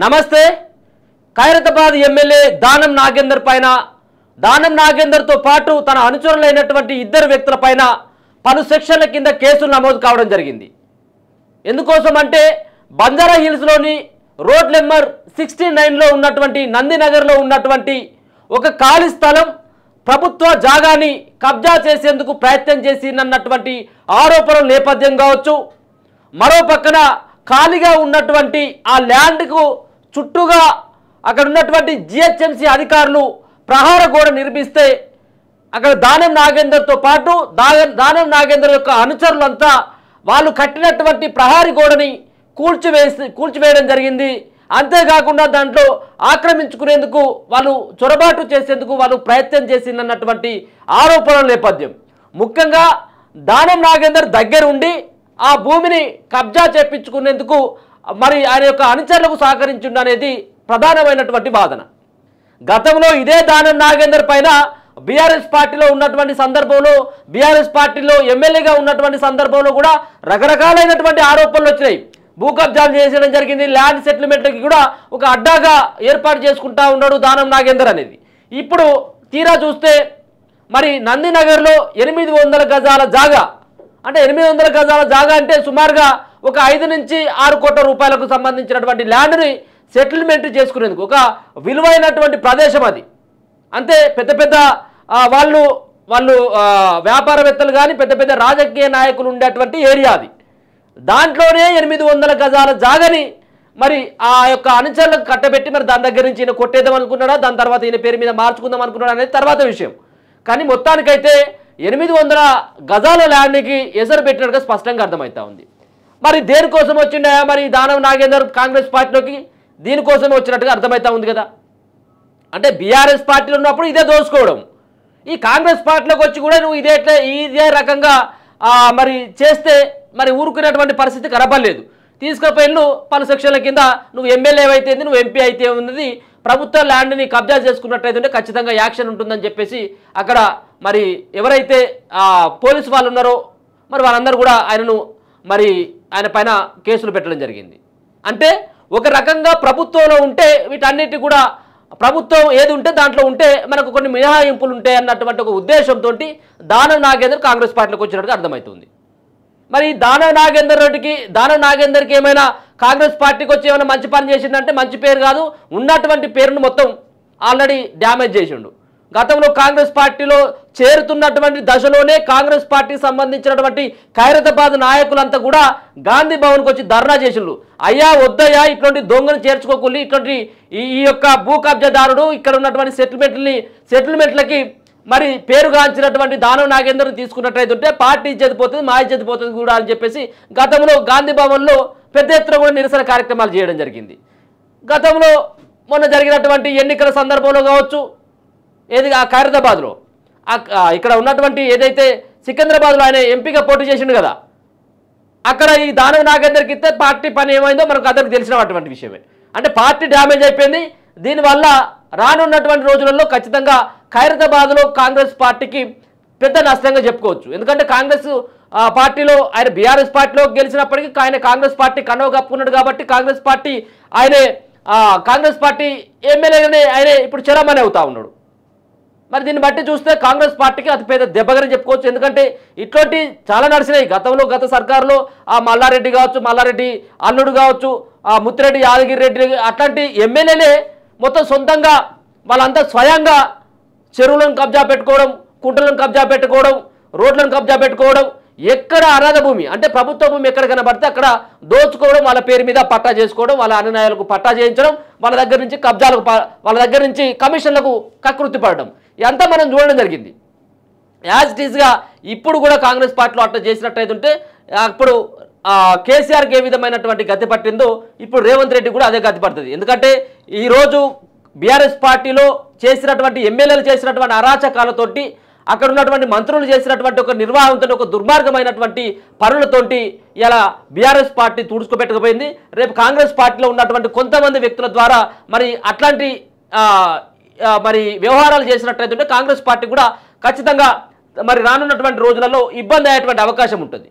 నమస్తే. ఖైరతాబాద్ ఎమ్మెల్యే దానం నాగేందర్ పైన దానం నాగేందర్తో పాటు తన అనుచరులైనటువంటి ఇద్దరు వ్యక్తుల పైన పలు సెక్షన్ల కింద కేసులు నమోదు కావడం జరిగింది. ఎందుకోసం అంటే బంజారా హిల్స్లోని రోడ్ నెంబర్ 69లో ఉన్నటువంటి నందినగర్లో ఉన్నటువంటి ఒక ఖాళీ స్థలం ప్రభుత్వ జాగాని కబ్జా చేసేందుకు ప్రయత్నం చేసినన్నటువంటి ఆరోపణల నేపథ్యం కావచ్చు. మరో పక్కన ఖాళీగా ఉన్నటువంటి ఆ ల్యాండ్కు చుట్టూగా అక్కడ ఉన్నటువంటి జిహెచ్ఎంసీ అధికారులు ప్రహార గోడ నిర్మిస్తే అక్కడ దానం నాగేందర్తో పాటు దానం నాగేందర్ యొక్క అనుచరులంతా వాళ్ళు కట్టినటువంటి ప్రహారీ గోడని కూల్చివేయడం జరిగింది. అంతేకాకుండా దాంట్లో ఆక్రమించుకునేందుకు వాళ్ళు చొరబాటు చేసేందుకు వాళ్ళు ప్రయత్నం చేసినటువంటి ఆరోపణల నేపథ్యం. ముఖ్యంగా దానం నాగేందర్ దగ్గరుండి ఆ భూమిని కబ్జా చేపించుకునేందుకు మరి ఆయన యొక్క అనుచరులకు సహకరించిండు అనేది ప్రధానమైనటువంటి వాదన. గతంలో ఇదే దానం నాగేందర్ పైన బీఆర్ఎస్ పార్టీలో ఉన్నటువంటి సందర్భంలో బీఆర్ఎస్ పార్టీలో ఎమ్మెల్యేగా ఉన్నటువంటి సందర్భంలో కూడా రకరకాలైనటువంటి ఆరోపణలు వచ్చినాయి. భూ కబ్జాలు చేసేయడం జరిగింది. ల్యాండ్ సెటిల్మెంట్కి కూడా ఒక అడ్డాగా ఏర్పాటు చేసుకుంటా ఉన్నాడు దానం నాగేందర్ అనేది. ఇప్పుడు తీరా చూస్తే మరి నందినగర్లో 800 గజాల జాగా, అంటే 800 గజాల జాగా అంటే సుమారుగా ఒక 5 నుంచి 6 కోట్ల రూపాయలకు సంబంధించినటువంటి ల్యాండ్ని సెటిల్మెంట్ చేసుకునేందుకు ఒక విలువైనటువంటి ప్రదేశం అది. అంతే పెద్ద పెద్ద వాళ్ళు వ్యాపారవేత్తలు కానీ పెద్ద పెద్ద రాజకీయ నాయకులు ఉండేటువంటి ఏరియా అది. దాంట్లోనే 800 గజాల జాగని మరి ఆ యొక్క అనుచరులకు కట్టబెట్టి మరి దాని దగ్గర నుంచి ఈయన కొట్టేద్దాం అనుకున్నాడా, దాని తర్వాత ఈయన పేరు మీద మార్చుకుందాం అనుకున్నాడా అనేది తర్వాత విషయం. కానీ మొత్తానికైతే 800 గజాల ల్యాండ్కి ఎసరు పెట్టినట్టుగా స్పష్టంగా అర్థమవుతా ఉంది. మరి దేనికోసం వచ్చిండా మరి దానం నాగేందర్ కాంగ్రెస్ పార్టీలోకి? దీనికోసం వచ్చినట్టుగా అర్థమవుతా ఉంది కదా. అంటే బీఆర్ఎస్ పార్టీలో ఉన్నప్పుడు ఇదే దోసుకోవడం, ఈ కాంగ్రెస్ పార్టీలోకి వచ్చి కూడా నువ్వు ఇదే రకంగా మరి చేస్తే మరి ఊరుకునేటువంటి పరిస్థితి కనపడలేదు. తీసుకుపోయిన పలు సెక్షన్ల కింద నువ్వు ఎమ్మెల్యే అయితే నువ్వు ఎంపీ అయితే ఉన్నది ప్రభుత్వ ల్యాండ్ని కబ్జా చేసుకున్నట్టయితే ఖచ్చితంగా యాక్షన్ ఉంటుందని చెప్పేసి అక్కడ మరి ఎవరైతే పోలీసు వాళ్ళు ఉన్నారో మరి వాళ్ళందరూ కూడా ఆయన పైన కేసులు పెట్టడం జరిగింది. అంటే ఒక రకంగా ప్రభుత్వంలో ఉంటే వీటన్నిటి కూడా ప్రభుత్వం ఏది ఉంటే దాంట్లో ఉంటే మనకు కొన్ని మినహాయింపులు ఉంటాయి అన్నటువంటి ఒక ఉద్దేశంతో దానం నాగేందర్ కాంగ్రెస్ పార్టీలోకి వచ్చినట్టుగా అర్థమవుతుంది. మరి దానం నాగేందర్కి ఏమైనా కాంగ్రెస్ పార్టీకి వచ్చి ఏమైనా మంచి పని చేసిందంటే మంచి పేరు కాదు, ఉన్నటువంటి పేరును మొత్తం ఆల్రెడీ డ్యామేజ్ చేసిండు. గతంలో కాంగ్రెస్ పార్టీలో చేరుతున్నటువంటి దశలోనే కాంగ్రెస్ పార్టీకి సంబంధించినటువంటి ఖైరతాబాద్ నాయకులంతా కూడా గాంధీ భవన్కి వచ్చి ధర్నా చేసిండ్రు. అయ్యా వద్దయ్యా ఇటువంటి దొంగను చేర్చుకోకుండా ఇటువంటి ఈ యొక్క భూ కబ్జాదారుడు ఇక్కడ ఉన్నటువంటి సెటిల్మెంట్లకి మరి పేరుగాంచినటువంటి దానం నాగేందర్ని తీసుకున్నట్లయితే పార్టీ చెదిపోతుంది, మా చెదిపోతుంది కూడా అని చెప్పేసి గతంలో గాంధీ భవన్లో పెద్ద ఎత్తున కూడా నిరసన కార్యక్రమాలు చేయడం జరిగింది. గతంలో మొన్న జరిగినటువంటి ఎన్నికల సందర్భంలో కావచ్చు, ఏది ఆ ఖైరతాబాద్లో ఇక్కడ ఉన్నటువంటి ఏదైతే సికింద్రాబాద్లో ఆయన ఎంపీగా పోటీ చేసిండు కదా, అక్కడ ఈ దానం నాగేందర్కి ఇస్తే పార్టీ పని ఏమైందో మనకు అందరికి తెలిసినటువంటి విషయమే. అంటే పార్టీ డ్యామేజ్ అయిపోయింది. దీనివల్ల రానున్నటువంటి రోజులలో ఖచ్చితంగా ఖైరతాబాద్లో కాంగ్రెస్ పార్టీకి పెద్ద నష్టంగా చెప్పుకోవచ్చు. ఎందుకంటే కాంగ్రెస్ పార్టీలో ఆయన బీఆర్ఎస్ పార్టీలో గెలిచినప్పటికీ ఆయన కాంగ్రెస్ పార్టీ కండవ కప్పుకున్నాడు కాబట్టి కాంగ్రెస్ పార్టీ ఎమ్మెల్యేగానే ఆయన ఇప్పుడు చలామణి అవుతా ఉన్నాడు. మరి దీన్ని బట్టి చూస్తే కాంగ్రెస్ పార్టీకి అతిపెద్ద దెబ్బగానే చెప్పుకోవచ్చు. ఎందుకంటే ఇటువంటి చాలా నడిచినాయి గతంలో. గత సర్కారులో మల్లారెడ్డి కావచ్చు, మల్లారెడ్డి అల్లుడు కావచ్చు, ముత్తిరెడ్డి యాదగిరి రెడ్డి అట్లాంటి ఎమ్మెల్యేలే మొత్తం సొంతంగా వాళ్ళంతా స్వయంగా చెరువులను కబ్జా పెట్టుకోవడం, కుంటలను కబ్జా పెట్టుకోవడం, రోడ్లను కబ్జా పెట్టుకోవడం, ఎక్కడ అనాథ భూమి అంటే ప్రభుత్వ భూమి ఎక్కడ కనబడితే అక్కడ దోచుకోవడం, వాళ్ళ పేరు మీద పట్టా చేసుకోవడం, వాళ్ళ అనునాయాలకు పట్టా చేయించడం, వాళ్ళ దగ్గర నుంచి వాళ్ళ దగ్గర నుంచి కమిషన్లకు కకృతి పడడం, ఇదంతా మనం చూడడం జరిగింది. యాజ్ ఇట్ ఈస్గా ఇప్పుడు కూడా కాంగ్రెస్ పార్టీలో అట్లా చేసినట్టయితే అప్పుడు కేసీఆర్కి ఏ విధమైనటువంటి గతి పట్టిందో ఇప్పుడు రేవంత్ రెడ్డి కూడా అదే గతి పడుతుంది. ఎందుకంటే ఈరోజు బీఆర్ఎస్ పార్టీలో చేసినటువంటి ఎమ్మెల్యేలు చేసినటువంటి అరాచకాలతోటి అక్కడ ఉన్నటువంటి మంత్రులు చేసినటువంటి ఒక నిర్వాహంతో ఒక దుర్మార్గమైనటువంటి పనులతోటి ఇలా బీఆర్ఎస్ పార్టీ తుడుచుకోపెట్టకపోయింది. రేపు కాంగ్రెస్ పార్టీలో ఉన్నటువంటి కొంతమంది వ్యక్తుల ద్వారా మరి అట్లాంటి మరి వ్యవహారాలు చేసినట్లయితే కాంగ్రెస్ పార్టీ కూడా ఖచ్చితంగా మరి రానున్నటువంటి రోజులలో ఇబ్బంది అయ్యేటువంటి అవకాశం ఉంటుంది.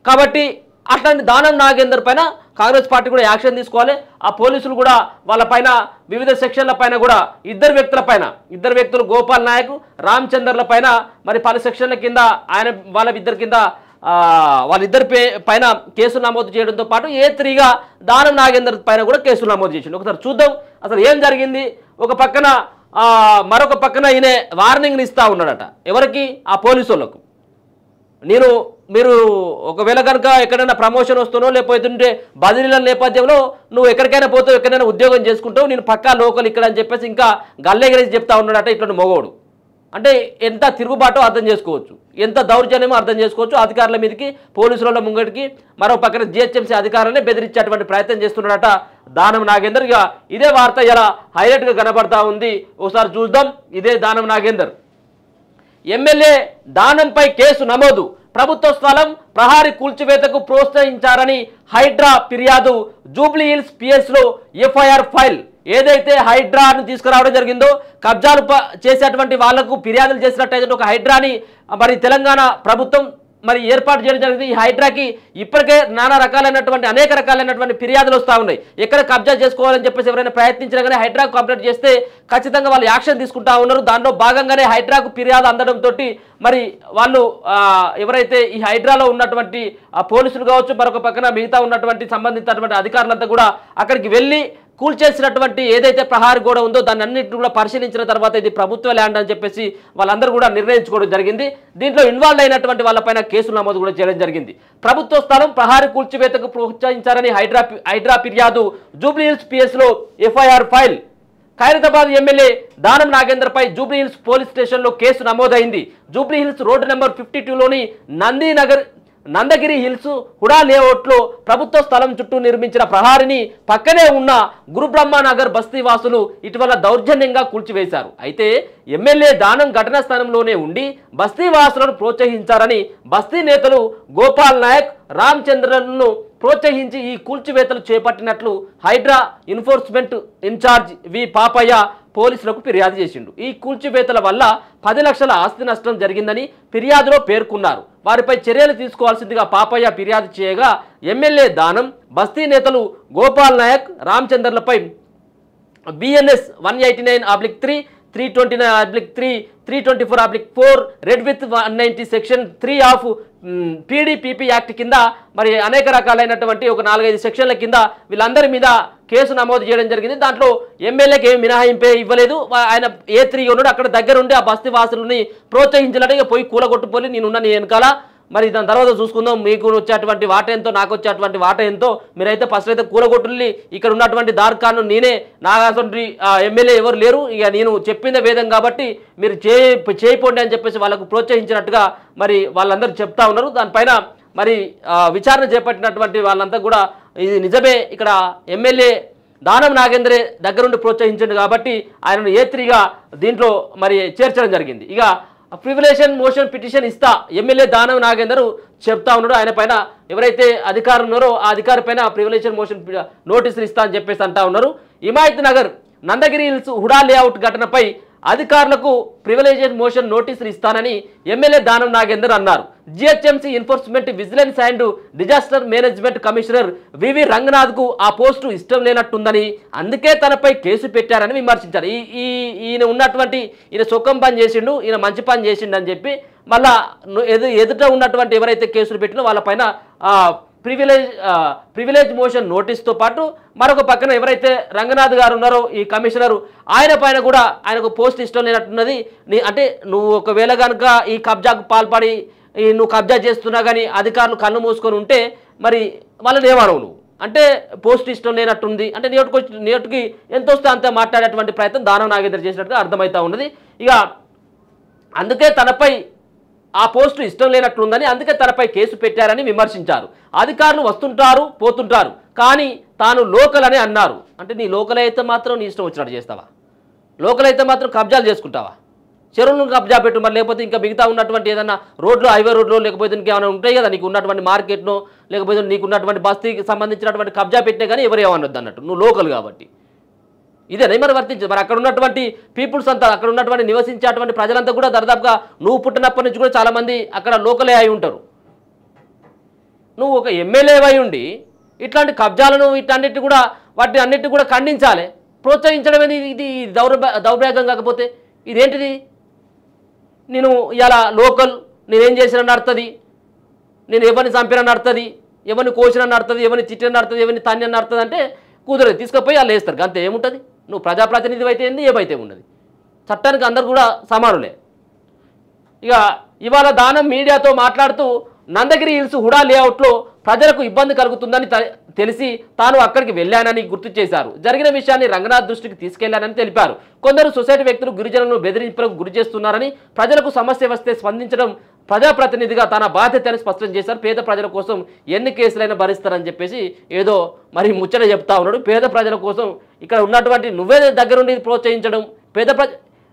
కాబట్టి అట్లాంటి దానం నాగేందర్ పైన కాంగ్రెస్ పార్టీ కూడా యాక్షన్ తీసుకోవాలి. ఆ పోలీసులు కూడా వాళ్ళపైన వివిధ సెక్షన్ల పైన కూడా ఇద్దరు వ్యక్తులు గోపాల్ నాయక్ రామచందర్ల పైన మరి పలు సెక్షన్ల కింద వాళ్ళిద్దరి కింద వాళ్ళిద్దరి పైన కేసులు నమోదు చేయడంతో పాటు A3గా దానం నాగేందర్ పైన కూడా కేసులు నమోదు చేసిండు. ఒకసారి చూద్దాం అసలు ఏం జరిగింది. ఒక పక్కన మరొక పక్కన ఈయన వార్నింగ్ని ఇస్తా ఉన్నాడట. ఎవరికి? ఆ పోలీసు వాళ్ళకు. మీరు ఒకవేళ కనుక ఎక్కడైనా ప్రమోషన్ వస్తునో లేకపోతుంటే బదిలీల నేపథ్యంలో నువ్వు ఎక్కడికైనా పోతావు, ఎక్కడైనా ఉద్యోగం చేసుకుంటావు, నేను పక్కా లోకల్ ఇక్కడ అని చెప్పేసి ఇంకా గల్లెగరేసి చెప్తా ఉన్నాడట. ఇట్లాంటి మొగోడు అంటే ఎంత తిరుగుబాటో అర్థం చేసుకోవచ్చు, ఎంత దౌర్జన్యమో అర్థం చేసుకోవచ్చు. అధికారుల మీదకి పోలీసుల ముంగడికి మరో పక్కన GHMC అధికారులనే బెదిరించేటువంటి ప్రయత్నం చేస్తున్నాడట దానం నాగేందర్. ఇక ఇదే వార్త ఇలా హైలైట్గా కనబడతా ఉంది. ఒకసారి చూద్దాం. ఇదే దానం నాగేందర్. ఎమ్మెల్యే దానంపై కేసు నమోదు, ప్రభుత్వ స్థలం ప్రహారీ కూల్చివేతకు ప్రోత్సహించారని హైడ్రా ఫిర్యాదు, జూబ్లీ హిల్స్ PS లో FIR ఫైల్. ఏదైతే హైడ్రాను తీసుకురావడం జరిగిందో కబ్జాలు చేసేటువంటి వాళ్లకు ఫిర్యాదులు చేసినట్టయితే ఒక హైడ్రాని మరి తెలంగాణ ప్రభుత్వం మరి ఏర్పాటు చేయడం జరిగింది. ఈ హైడ్రాకి ఇప్పటికే అనేక రకాలైనటువంటి ఫిర్యాదులు వస్తూ ఉన్నాయి. ఎక్కడ కబ్జా చేసుకోవాలని చెప్పేసి ఎవరైనా ప్రయత్నించినా కానీ హైడ్రాకు కంప్లైంట్ చేస్తే ఖచ్చితంగా వాళ్ళు యాక్షన్ తీసుకుంటా ఉన్నారు. దాంట్లో భాగంగానే హైడ్రాకు ఫిర్యాదు అందడంతో మరి వాళ్ళు ఎవరైతే ఈ హైడ్రాలో ఉన్నటువంటి పోలీసులు కావచ్చు, మరొక పక్కన మిగతా ఉన్నటువంటి సంబంధించినటువంటి అధికారులంతా కూడా అక్కడికి వెళ్ళి కూల్చేసినటువంటి ఏదైతే ప్రహారీ గోడ ఉందో దాన్ని అన్నింటిని కూడా పరిశీలించిన తర్వాత ఇది ప్రభుత్వ ల్యాండ్ అని చెప్పేసి వాళ్ళందరూ కూడా నిర్ణయించుకోవడం జరిగింది. దీంట్లో ఇన్వాల్వ్ అయినటువంటి వాళ్ళపైన కేసులు నమోదు కూడా చేయడం జరిగింది. ప్రభుత్వ స్థలం ప్రహారీ కూల్చివేతకు ప్రోత్సహించారని హైడ్రా ఫిర్యాదు, జూబ్లీ హిల్స్ PS లో FIR file. Khairatabad MLA Danam Nagender పై జూబ్లీ హిల్స్ పోలీస్ స్టేషన్లో కేసు నమోదైంది. జూబ్లీ హిల్స్ రోడ్డు నెంబర్ 52లోని నందగిరి హిల్స్ హుడా లేఅవుట్లో ప్రభుత్వ స్థలం చుట్టూ నిర్మించిన ప్రహారిని పక్కనే ఉన్న గురుబ్రహ్మనగర్ బస్తీ వాసులు ఇటీవల దౌర్జన్యంగా కూల్చివేశారు. అయితే ఎమ్మెల్యే దానం ఘటనా స్థలంలోనే ఉండి బస్తీ వాసులను ప్రోత్సహించారని బస్తీ నేతలు గోపాల్ నాయక్ రామచంద్రన్ను ప్రోత్సహించి ఈ కూల్చివేతలు చేపట్టినట్లు హైడ్రా ఎన్ఫోర్స్మెంట్ ఇన్ఛార్జ్ వి పాపయ్య పోలీసులకు ఫిర్యాదు చేసిండు. ఈ కూల్చివేతల వల్ల 10 లక్షల ఆస్తి నష్టం జరిగిందని ఫిర్యాదులో పేర్కొన్నారు. వారిపై చర్యలు తీసుకోవాల్సిందిగా పాపయ్య ఫిర్యాదు చేయగా ఎమ్మెల్యే దానం, బస్తీ నేతలు గోపాల్ నాయక్, రామచందర్లపై BNS 189/3, 329/3, 324/4 read with 190 section 3 of PDPP act కింద మరి అనేక రకాలైనటువంటి ఒక 4-5 సెక్షన్ల కింద వీళ్ళందరి మీద కేసు నమోదు చేయడం జరిగింది. దాంట్లో ఎమ్మెల్యేకి ఏమి మినహాయింపే ఇవ్వలేదు. ఆయన A3 ఉన్నాడు, అక్కడ దగ్గరుండి ఆ బస్తీ వాసులని ప్రోత్సహించాలంటే పోయి కూలగొట్టుపోయి నేనున్న నీ వెనకాల మరి దాని తర్వాత చూసుకుందాం, మీకు వచ్చేటువంటి వాట ఎంతో నాకు వచ్చేటువంటి వాట ఎంతో, మీరైతే ఫస్ట్ అయితే కూలగొట్టుల్ని, ఇక్కడ ఉన్నటువంటి దార్ఖాను నేనే, నా అసలు ఎమ్మెల్యే ఎవరు లేరు, ఇక నేను చెప్పిందే వేదం కాబట్టి మీరు చేయిపోండి అని చెప్పేసి వాళ్ళకు ప్రోత్సహించినట్టుగా మరి వాళ్ళందరూ చెప్తా ఉన్నారు. దానిపైన మరి విచారణ చేపట్టినటువంటి వాళ్ళంతా కూడా ఇది నిజమే, ఇక్కడ ఎమ్మెల్యే దానం నాగేంద్రే దగ్గరుండి ప్రోత్సహించండి కాబట్టి ఆయనను A3గా దీంట్లో మరి చేర్చడం జరిగింది. ఇక ప్రివిలేషన్ మోషన్ పిటిషన్ ఇస్తా ఎమ్మెల్యే దానం నాగేందర్ చెప్తా ఉన్నాడు. ఆయన పైన ఎవరైతే అధికారులు ఉన్నారో ఆ అధికారి పైన ప్రివిలేషన్ మోషన్ నోటీసులు ఇస్తా అని చెప్పేసి అంటా ఉన్నారు. హిమాయత్ నగర్ నందగిరి హిల్స్ హుడా లేఅవుట్ ఘటనపై అధికారులకు ప్రివిలేషన్ మోషన్ నోటీసులు ఇస్తానని ఎమ్మెల్యే దానం నాగేందర్ అన్నారు. GHMC enforcement vigilance and disaster management commissioner V రంగనాథ్కు ఆ పోస్టు ఇష్టం లేనట్టుందని, అందుకే తనపై కేసు పెట్టారని విమర్శించారు. ఈయన ఉన్నటువంటి ఈయన సుఖం పని చేసిండు, ఈయన మంచి పని చేసిండు అని చెప్పి మళ్ళా ఎదుట ఉన్నటువంటి ఎవరైతే కేసులు పెట్టినో వాళ్ళపైన ప్రివిలేజ్ మోషన్ నోటీస్తో పాటు మరొక పక్కన ఎవరైతే రంగనాథ్ గారు ఉన్నారో ఈ కమిషనరు ఆయన పైన కూడా ఆయనకు పోస్ట్ ఇష్టం లేనట్టున్నది. అంటే నువ్వు ఒకవేళ కనుక ఈ కబ్జాకు పాల్పడి నువ్వు కబ్జా చేస్తున్నా కానీ అధికారులు కళ్ళు మూసుకొని ఉంటే మరి వాళ్ళని ఏమనవు నువ్వు, అంటే పోస్ట్ ఇష్టం లేనట్టుంది అంటే నేటికి ఎంత వస్తే అంత మాట్లాడేటువంటి ప్రయత్నం దానం నాగేందర్ చేసినట్టుగా అర్థమవుతా ఉన్నది. ఇక అందుకే తనపై ఆ పోస్టు ఇష్టం లేనట్లుందని అందుకే తనపై కేసు పెట్టారని విమర్శించారు. అధికారులు వస్తుంటారు పోతుంటారు కానీ తాను లోకల్ అని అన్నారు. అంటే నీ లోకల్ అయితే మాత్రం నీ ఇష్టం వచ్చినట్టు చేస్తావా? లోకల్ అయితే మాత్రం కబ్జాలు చేసుకుంటావా? చెరువులను కబ్జా పెట్టు, మరి లేకపోతే ఇంకా మిగతా ఉన్నటువంటి ఏదన్నా రోడ్లు హైవే రోడ్లో లేకపోతే ఇంకేమైనా ఉంటాయి కదా నీకు ఉన్నటువంటి మార్కెట్నో లేకపోతే నీకు ఉన్నటువంటి బస్తీకి సంబంధించినటువంటి కబ్జా పెట్టినా కానీ ఎవరు ఏమనొద్దు అన్నట్టు, నువ్వు లోకల్ కాబట్టి ఇదేనా మరి వర్తించదు. మరి అక్కడ ఉన్నటువంటి పీపుల్స్ అంతా అక్కడ ఉన్నటువంటి నివసించేటువంటి ప్రజలంతా కూడా దాదాపుగా నువ్వు పుట్టినప్పటి నుంచి కూడా చాలామంది అక్కడ లోకలే అయి ఉంటారు. నువ్వు ఒక ఎమ్మెల్యేవై ఉండి ఇట్లాంటి కబ్జాలను ఇట్లాంటి కూడా వాటి అన్నిటి కూడా ఖండించాలి, ప్రోత్సహించడం అనేది ఇది దౌర్భాగ్యం కాకపోతే ఇదేంటిది? నేను ఇలా లోకల్ నేనేం చేసిన నడుతుంది, నేను ఎవరిని చంపిన నడుతుంది, ఎవరిని కోసిన నడుతుంది, ఎవరిని తిట్టిన నడుతుంది, ఎవరిని తన్నిన నడుతుంది అంటే కుదరదు, తీసుకుపోయి వాళ్ళు వేస్తారు. అంతే ఏముంటుంది? నువ్వు ప్రజాప్రతినిధి అయితే ఏంది, ఏమైతే ఉన్నది, చట్టానికి అందరు కూడా సమానులే. ఇక ఇవాళ దానం మీడియాతో మాట్లాడుతూ నందగిరి హిల్స్ హుడా లేఅవుట్లో ప్రజలకు ఇబ్బంది కలుగుతుందని తెలిసి తాను అక్కడికి వెళ్ళానని గుర్తు చేశారు. జరిగిన విషయాన్ని రంగనాథ్ దృష్టికి తీసుకెళ్లానని తెలిపారు. కొందరు సొసైటీ వ్యక్తులు గిరిజనులను బెదిరింపులకు గురి చేస్తున్నారని, ప్రజలకు సమస్య వస్తే స్పందించడం ప్రజాప్రతినిధిగా తన బాధ్యత అని స్పష్టం చేశారు. పేద ప్రజల కోసం ఎన్ని కేసులైనా భరిస్తారని చెప్పేసి ఏదో మరి ముచ్చట చెప్తా ఉన్నాడు. పేద ప్రజల కోసం ఇక్కడ ఉన్నటువంటి నువ్వే దగ్గరుండి ప్రోత్సహించడం,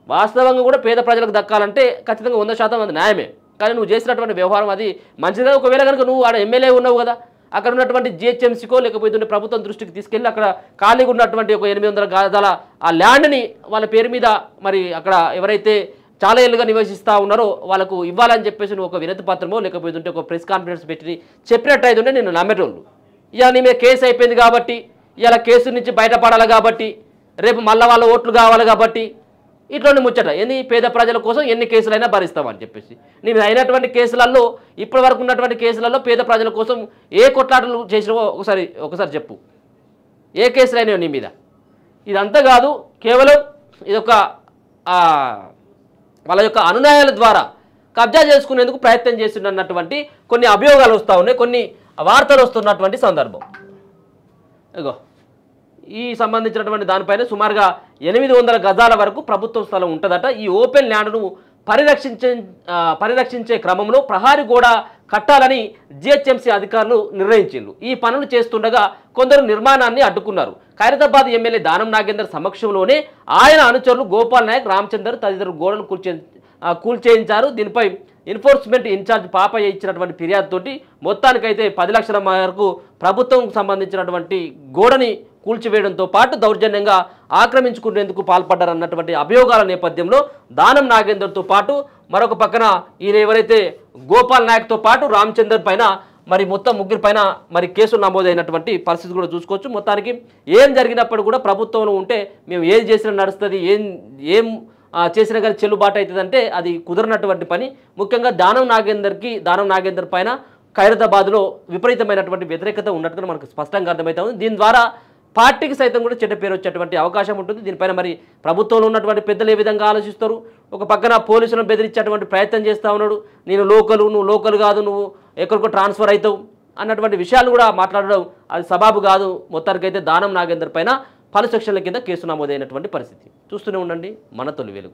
వాస్తవంగా కూడా పేద ప్రజలకు దక్కాలంటే ఖచ్చితంగా 100% అది న్యాయమే. కానీ నువ్వు చేసినటువంటి వ్యవహారం అది మంచిదే. ఒకవేళ కనుక నువ్వు ఆడ ఎమ్మెల్యే ఉన్నావు కదా, అక్కడ ఉన్నటువంటి జిహెచ్ఎంసీకో లేకపోతే ప్రభుత్వం దృష్టికి తీసుకెళ్ళి అక్కడ ఖాళీగా ఉన్నటువంటి ఒక 800 గజాల ఆ ల్యాండ్ని వాళ్ళ పేరు మీద మరి అక్కడ ఎవరైతే చాలా ఏళ్ళుగా నివసిస్తూ ఉన్నారో వాళ్ళకు ఇవ్వాలని చెప్పేసి నువ్వు ఒక వినతి పత్రమో లేకపోతే ఒక ప్రెస్ కాన్ఫరెన్స్ పెట్టి చెప్పినట్టయితే నేను నమ్మేటోళ్ళు. ఇక నీ మీద కేసు అయిపోయింది కాబట్టి, ఇలా కేసు నుంచి బయటపడాలి కాబట్టి, రేపు మళ్ళీ వాళ్ళ ఓట్లు కావాలి కాబట్టి ఇట్లోని ముచ్చట ఏంది, పేద ప్రజల కోసం ఎన్ని కేసులైనా భరిస్తామని చెప్పేసి. నేను అయినటువంటి కేసులలో ఇప్పటి వరకు ఉన్నటువంటి కేసులలో పేద ప్రజల కోసం ఏ కొట్లాటలు చేసినావో ఒకసారి చెప్పు, ఏ కేసులైనా నీ మీద. ఇదంతా కాదు, కేవలం ఇదొక వాళ్ళ యొక్క అనునయాల ద్వారా కబ్జా చేసుకునేందుకు ప్రయత్నం చేస్తున్నటువంటి కొన్ని అభియోగాలు వస్తూ ఉన్నాయి, కొన్ని వార్తలు వస్తున్నటువంటి సందర్భం. ఇగో ఈ సంబంధించినటువంటి దానిపైన సుమారుగా 800 గజాల వరకు ప్రభుత్వ స్థలం ఉంటుందట. ఈ ఓపెన్ ల్యాండ్ను పరిరక్షించే క్రమంలో ప్రహారీ గోడ కట్టాలని జిహెచ్ఎంసీ అధికారులు నిర్ణయించారు. ఈ పనులు చేస్తుండగా కొందరు నిర్మాణాన్ని అడ్డుకున్నారు. ఖైరతాబాద్ ఎమ్మెల్యే దానం నాగేందర్ సమక్షంలోనే ఆయన అనుచరులు గోపాల్ నాయక్, రామచందర్ తదితరులు గోడను కూల్చేయించారు. దీనిపై ఎన్ఫోర్స్మెంట్ ఇన్ఛార్జ్ పాపయ్య ఇచ్చినటువంటి ఫిర్యాదుతోటి మొత్తానికైతే 10 లక్షల వరకు ప్రభుత్వం సంబంధించినటువంటి గోడని కూల్చివేయడంతో పాటు దౌర్జన్యంగా ఆక్రమించుకునేందుకు పాల్పడ్డారన్నటువంటి అభియోగాల నేపథ్యంలో దానం నాగేందర్తో పాటు మరొక పక్కన ఈయన ఎవరైతే గోపాల్ నాయక్తో పాటు రామచందర్ పైన మరి మొత్తం ముగ్గురు పైన మరి కేసులు నమోదైనటువంటి పరిస్థితి కూడా చూసుకోవచ్చు. మొత్తానికి ఏం జరిగినప్పుడు కూడా ప్రభుత్వంలో ఉంటే మేము ఏం చేసినా నడుస్తుంది, ఏం చేసినా కానీ చెల్లుబాటు అవుతుందంటే అది కుదరనటువంటి పని. ముఖ్యంగా దానం నాగేందర్ పైన ఖైరతాబాద్లో విపరీతమైనటువంటి వ్యతిరేకత ఉన్నట్టుగా మనకు స్పష్టంగా అర్థమవుతా ఉంది. దీని ద్వారా పార్టీకి సైతం కూడా చెడ్డ పేరు వచ్చేటువంటి అవకాశం ఉంటుంది. దీనిపైన మరి ప్రభుత్వంలో ఉన్నటువంటి పెద్దలు ఏ విధంగా ఆలోచిస్తారు? ఒక పక్కన పోలీసులను బెదిరించేటువంటి ప్రయత్నం చేస్తూ ఉన్నాడు. నువ్వు లోకల్ కాదు, నువ్వు ఎక్కడికో ట్రాన్స్ఫర్ అవుతావు అన్నటువంటి విషయాలు కూడా మాట్లాడడం అది సబాబు కాదు. మొత్తానికైతే దానం నాగేందర్ పైన 10 సెక్షన్ల కింద కేసు నమోదైనటువంటి పరిస్థితి. చూస్తూనే ఉండండి మన తొలి వెలుగు.